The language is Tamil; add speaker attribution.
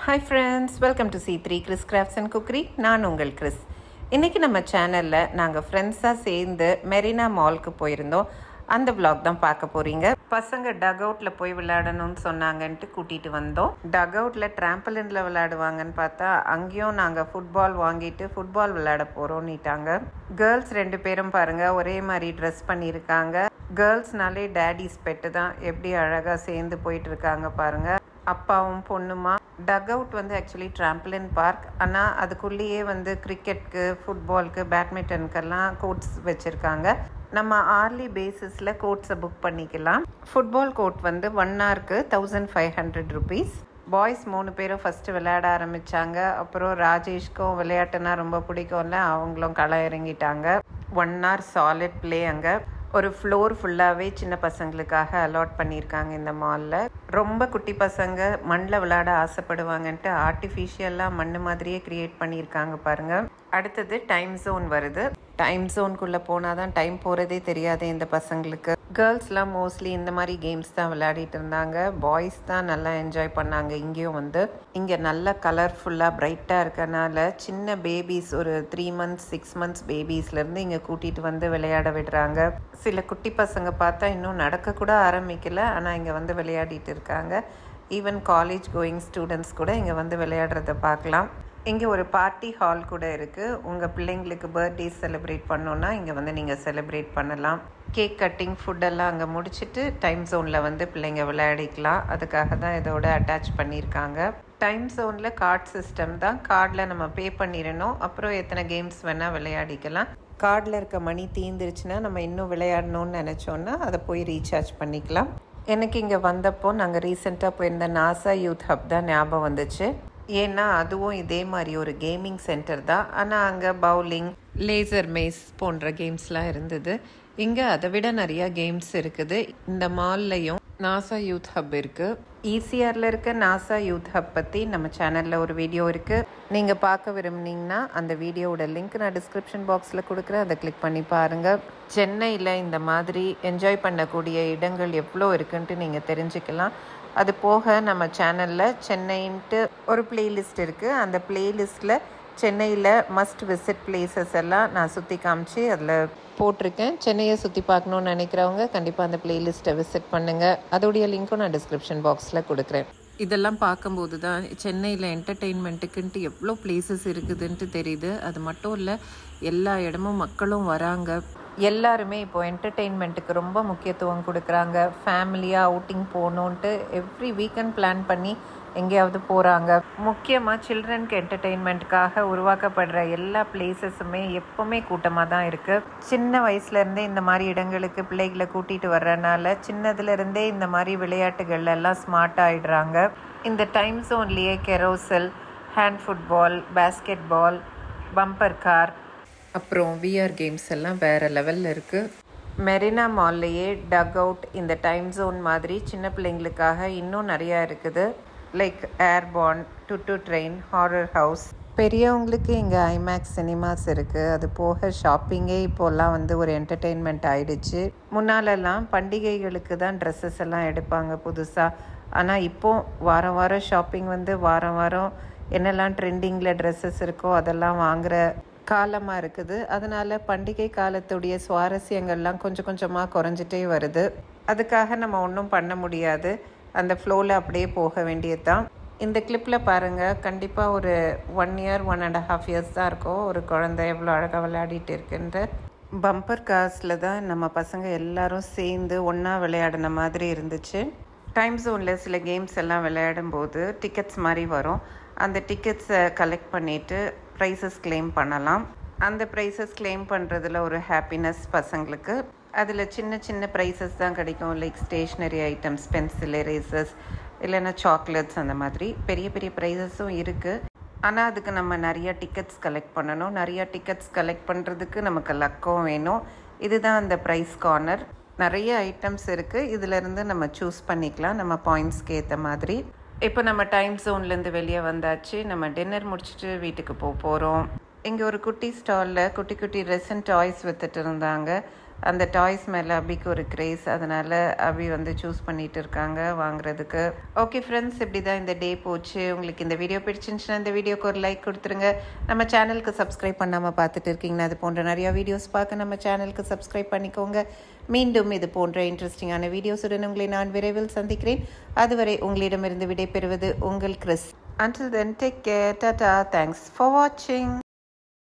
Speaker 1: Hi friends, welcome to C3 Chris crafts and cookery. நான் உங்கள் கிறிஸ். இன்றைக்கி நம்ம சேனலில் நாங்கள் ஃப்ரெண்ட்ஸாக சேர்ந்து மெரினா மாலுக்கு போயிருந்தோம். அந்த விளாக் தான் பார்க்க போகிறீங்க. பசங்க டக் அவுட்டில் போய் விளையாடணும்னு சொன்னாங்கன்ட்டு கூட்டிகிட்டு வந்தோம். டக் அவுட்டில் ட்ராம்பலினில் விளையாடுவாங்கன்னு பார்த்தா அங்கேயும் நாங்கள் ஃபுட்பால் வாங்கிட்டு ஃபுட்பால் விளையாட போகிறோன்னிட்டாங்க. கேர்ள்ஸ் 2 பேரும் பாருங்கள் ஒரே மாதிரி ட்ரெஸ் பண்ணியிருக்காங்க. கேர்ள்ஸ்னாலே டேடிஸ் பெட்டு தான், எப்படி அழகாக சேர்ந்து போயிட்டுருக்காங்க பாருங்கள். அப்பாவும் பொண்ணுமா. டக் அவுட் வந்து ஆக்சுவலி ட்ராம்பலின் பார்க், ஆனால் அதுக்குள்ளேயே வந்து கிரிக்கெட்க்கு, ஃபுட்பாலுக்கு, பேட்மிண்டனுக்கெல்லாம் கோர்ட்ஸ் வச்சுருக்காங்க. நம்ம ஆர்லி பேசிஸில் கோர்ட்ஸை புக் பண்ணிக்கலாம். ஃபுட்பால் கோர்ட் வந்து 1 ஹவருக்கு 1500 ருபீஸ். பாய்ஸ் 3 பேரும் ஃபஸ்ட்டு விளையாட ஆரம்பித்தாங்க. அப்புறம் ராஜேஷ்க்கும் விளையாட்டுனா ரொம்ப பிடிக்கும்ல, அவங்களும் களை இறங்கிட்டாங்க. 1 ஹவர் சாலிட் ப்ளே. அங்கே ஒரு ஃப்ளோர் ஃபுல்லாகவே சின்ன பசங்களுக்காக அலாட் பண்ணியிருக்காங்க இந்த மாலில். ரொம்ப குட்டி பசங்க மண்ணில் விளையாட ஆசைப்படுவாங்கன்ட்டு ஆர்டிஃபிஷியலாக மண் மாதிரியே க்ரியேட் பண்ணியிருக்காங்க பாருங்கள். அடுத்தது டைம் ஜோன் வருது. டைம் ஜோனுக்குள்ளே போனால் தான் டைம் போகிறதே தெரியாது இந்த பசங்களுக்கு. கேர்ள்ஸ்லாம் மோஸ்ட்லி இந்த மாதிரி கேம்ஸ் தான் விளையாடிட்டு இருந்தாங்க. பாய்ஸ் தான் நல்லா என்ஜாய் பண்ணாங்க. இங்கேயும் வந்து இங்கே நல்லா கலர்ஃபுல்லாக பிரைட்டாக இருக்கனால சின்ன பேபிஸ், ஒரு 3 months 6 months பேபிஸ்லேருந்து இங்கே கூட்டிகிட்டு வந்து விளையாட விடுறாங்க. சில குட்டி பசங்க பார்த்தா இன்னும் நடக்கக்கூட ஆரம்பிக்கலை, ஆனால் இங்கே வந்து விளையாடிட்டு இருக்காங்க. ஈவன் காலேஜ் கோயிங் ஸ்டூடெண்ட்ஸ் கூட இங்கே வந்து விளையாடுறத பார்க்கலாம். இங்கே ஒரு பார்ட்டி ஹால் கூட இருக்குது. உங்கள் பிள்ளைங்களுக்கு பர்த்டே செலிப்ரேட் பண்ணோன்னா இங்கே வந்து நீங்கள் செலிப்ரேட் பண்ணலாம். கேக் கட்டிங், ஃபுட்டெல்லாம் அங்கே முடிச்சுட்டு டைம் ஜோனில் வந்து பிள்ளைங்க விளையாடிக்கலாம். அதுக்காக தான் இதோட அட்டாச் பண்ணியிருக்காங்க. டைம் ஜோனில் கார்ட் சிஸ்டம் தான். கார்டில் நம்ம பே பண்ணிடணும். அப்புறம் எத்தனை கேம்ஸ் வேணால் விளையாடிக்கலாம். கார்டில் இருக்க மணி தீர்ந்துருச்சுன்னா நம்ம இன்னும் விளையாடணும்னு நினச்சோன்னா அதை போய் ரீசார்ஜ் பண்ணிக்கலாம். எனக்கு இங்கே வந்தப்போ நாங்கள் ரீசெண்டாக போயிருந்த நாசா யூத் ஹப் தான் ஞாபகம் வந்துச்சு. ஏன்னா அதுவும் இதே மாதிரி ஒரு கேமிங் சென்டர் தான், ஆனால் அங்கே பவுலிங், லேசர் மேஸ் போன்ற கேம்ஸ்லாம் இருந்தது. இங்கே அதை விட நிறையா கேம்ஸ் இருக்குது. இந்த மால்லையும் நாசா யூத் ஹப் இருக்குது. ஈசிஆரில் இருக்க நாசா யூத் ஹப் பற்றி நம்ம சேனலில் ஒரு வீடியோ இருக்குது. நீங்கள் பார்க்க விரும்புனீங்கன்னா அந்த வீடியோவோட லிங்க் நான் டிஸ்கிரிப்ஷன் பாக்ஸில் கொடுக்குறேன், அதை கிளிக் பண்ணி பாருங்கள். சென்னையில் இந்த மாதிரி என்ஜாய் பண்ணக்கூடிய இடங்கள் எவ்வளோ இருக்குன்ட்டு நீங்கள் தெரிஞ்சுக்கலாம். அது போக நம்ம சேனலில் சென்னைன்ட்டு ஒரு பிளேலிஸ்ட் இருக்குது. அந்த பிளேலிஸ்ட்டில் சென்னையில் மஸ்ட் விசிட் பிளேசஸ் எல்லாம் நான் சுற்றி காமிச்சு அதில் போட்டிருக்கேன். சென்னையை சுற்றி பார்க்கணுன்னு நினைக்கிறவங்க கண்டிப்பாக அந்த பிளேலிஸ்ட்டை விசிட் பண்ணுங்கள். அதோடைய லிங்க்கும் நான் டிஸ்கிரிப்ஷன் பாக்ஸில் கொடுக்குறேன். இதெல்லாம் பார்க்கும்போது தான் சென்னையில் என்டர்டெயின்மெண்ட்டுக்குன்ட்டு எவ்வளோ பிளேசஸ் இருக்குதுன்ட்டு தெரியுது. அது மட்டும் இல்லை, எல்லா இடமும் மக்களும் வராங்க. எல்லாருமே இப்போது என்டர்டெயின்மெண்ட்டுக்கு ரொம்ப முக்கியத்துவம் கொடுக்குறாங்க. ஃபேமிலியாக அவுட்டிங் போகணுன்ட்டு எவ்ரி வீக்கெண்ட் பிளான் பண்ணி எங்கேயாவது போகிறாங்க. முக்கியமாக சில்ட்ரனுக்கு என்டர்டெயின்மெண்ட்டுக்காக உருவாக்கப்படுற எல்லா பிளேசஸுமே எப்போவுமே கூட்டமாக தான் இருக்குது. சின்ன வயசுலேருந்தே இந்த மாதிரி இடங்களுக்கு பிள்ளைகளை கூட்டிகிட்டு வர்றதுனால சின்னதுலேருந்தே இந்த மாதிரி விளையாட்டுகள் எல்லாம் ஸ்மார்ட் ஆகிடுறாங்க. இந்த டைம் ஜோன்லேயே carousel, hand football, basketball, bumper car, அப்புறம் விஆர் கேம்ஸ் எல்லாம் வேறு லெவலில் இருக்குது. மெரினா மால்லையே டக் அவுட், இந்த டைம் ஜோன் மாதிரி சின்ன பிள்ளைங்களுக்காக இன்னும் நிறையா இருக்குது. லைக் ஏர்பான், டுட்டு ட்ரெயின், ஹாரர் ஹவுஸ். பெரியவங்களுக்கு இங்கே ஐமேக்ஸ் சினிமாஸ் இருக்குது. அது போக ஷாப்பிங்கே இப்போல்லாம் வந்து ஒரு என்டர்டெயின்மெண்ட் ஆகிடுச்சு. முன்னாலெல்லாம் பண்டிகைகளுக்கு தான் ட்ரெஸ்ஸஸ் எல்லாம் எடுப்பாங்க புதுசாக. ஆனால் இப்போது வாரம் வாரம் ஷாப்பிங் வந்து வாரம் வாரம் என்னெல்லாம் ட்ரெண்டிங்கில் ட்ரெஸ்ஸஸ் இருக்கோ அதெல்லாம் வாங்குகிற காலமாக இருக்குது. அதனால் பண்டிகை காலத்துடைய சுவாரஸ்யங்கள்லாம் கொஞ்சம் கொஞ்சமாக குறைஞ்சிட்டே வருது. அதுக்காக நம்ம ஒன்றும் பண்ண முடியாது. அந்த ஃப்ளோவில் அப்படியே போக வேண்டியது தான். இந்த கிளிப்பில் பாருங்கள், கண்டிப்பாக ஒரு 1 year 1.5 years தான் இருக்கும். ஒரு குழந்தை எவ்வளோ அழகாக விளையாடிட்டு இருக்குன்ற பம்பர் கார்ஸில் தான் நம்ம பசங்க எல்லாரும் சேர்ந்து ஒன்றா விளையாடின மாதிரி இருந்துச்சு. டைம் ஜோனில் சில கேம்ஸ் எல்லாம் விளையாடும்போது டிக்கெட்ஸ் மாதிரி வரும். அந்த டிக்கெட்ஸை கலெக்ட் பண்ணிவிட்டு ப்ரைஸஸ் கிளைம் பண்ணலாம். அந்த ப்ரைஸஸ் கிளைம் பண்ணுறதுல ஒரு ஹாப்பினஸ் பசங்களுக்கு. அதில் சின்ன சின்ன ப்ரைஸஸ் தான் கிடைக்கும். Like stationery items, pencil, erasers, இல்லைன்னா சாக்லேட்ஸ், அந்த மாதிரி பெரிய பெரிய ப்ரைஸஸும் இருக்குது. ஆனால் அதுக்கு நம்ம நிறையா டிக்கெட்ஸ் கலெக்ட் பண்ணணும். நிறையா டிக்கெட்ஸ் கலெக்ட் பண்ணுறதுக்கு நமக்கு லக்கும் வேணும். இதுதான் அந்த ப்ரைஸ் கார்னர். நிறைய ஐட்டம்ஸ் இருக்குது. இதிலேருந்து நம்ம சூஸ் பண்ணிக்கலாம் நம்ம பாயிண்ட்ஸ்க்கு ஏற்ற மாதிரி. இப்போ நம்ம டைம் ஜோன்லேருந்து வெளியே வந்தாச்சு. நம்ம டின்னர் முடிச்சுட்டு வீட்டுக்கு போகிறோம். இங்கே ஒரு குட்டி ஸ்டாலில் குட்டி குட்டி ரெசன்ட் டாய்ஸ் விற்றுட்டு இருந்தாங்க. அந்த டாய்ஸ் மேலே அபிக்கு ஒரு கிரேஸ், அதனால் அபி வந்து சூஸ் பண்ணிகிட்டு இருக்காங்க வாங்குறதுக்கு. ஓகே ஃப்ரெண்ட்ஸ், இப்படி தான் இந்த டே போச்சு. உங்களுக்கு இந்த வீடியோ பிடிச்சிருந்துச்சுன்னா இந்த வீடியோக்கு ஒரு லைக் கொடுத்துருங்க. நம்ம சேனலுக்கு சப்ஸ்கிரைப் பண்ணாமல் பார்த்துட்டு இருக்கீங்கன்னா அது போன்ற நிறையா வீடியோஸ் பார்க்க நம்ம சேனலுக்கு சப்ஸ்கிரைப் பண்ணிக்கோங்க. மீண்டும் இது போன்ற இன்ட்ரெஸ்டிங்கான வீடியோஸுடன் உங்களை நான் விரைவில் சந்திக்கிறேன். அதுவரை உங்களிடமிருந்து விடை பெறுவது உங்கள் Chris. Until then, take care. Tata. Thanks for watching.